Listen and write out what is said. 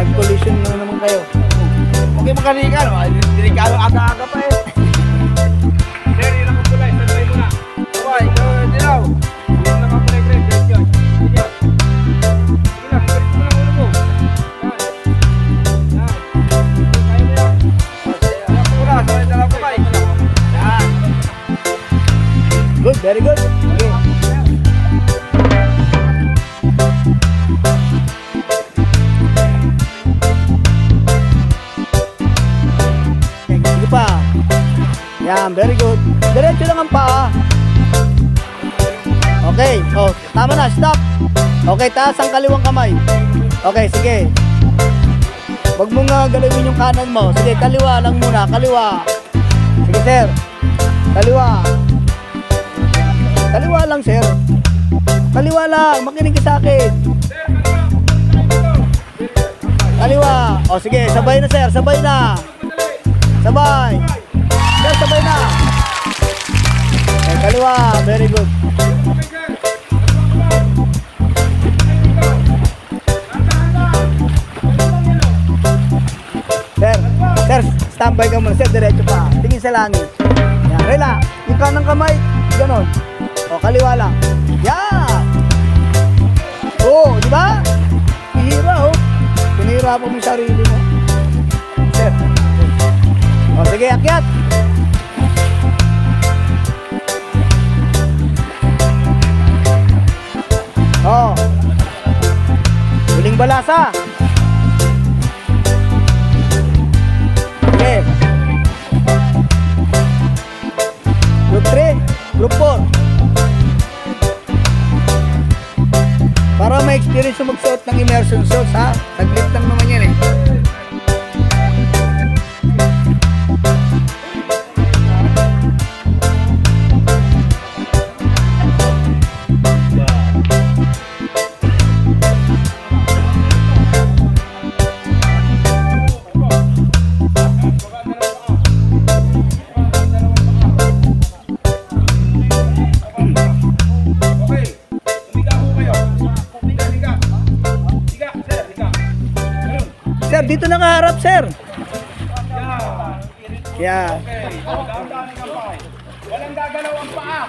nag-collision na naman kayo. Okay, makanika, no? Delikado aga-aga pa eh. Sir, yun ang kulay. Sabay mo na. Okay, dilaw. Yun ang kulay, Greg. Yun. Sige lang, galit mo lang ulo mo. Yan. Kaya mo yan. Dalaw ko na, dalaw ko ba? Yan. Good, very good. Okay. Sige pa. Yan, very good. Diretso lang ang paa. Okay, oh, tama na, stop. Okay, taas ang kaliwang kamay. Okay, sige. Huwag mong galawin yung kanan mo. Sige, kaliwa lang muna, kaliwa. Sige, sir. Kaliwa. Kaliwa lang, sir. Kaliwa lang, makinig ka sa akin. Kaliwa. O, sige, sabay na, sir, sabay na. Sabay. Sir, sabay na. Okay, kaliwa, very good. Sir, standby ka muna. Sir, diretso pa. Tingin sa langit. Yan, relax. Yung kanang kamay, ganon. O, kaliwa lang. Yan. Oo, di ba? Pihira, oh. Pinihirapan mo yung sarili mo. Sir. O, sige, akyat. O. Huling balasa. Okay. Group 3, Group 4. Para ma-experience yung magsuot ng immersion suits, ha? Saglit lang naman yan eh. Sir, dito nakaharap, sir. Yan. Yeah. Okay. Walang gagalaw ang paa.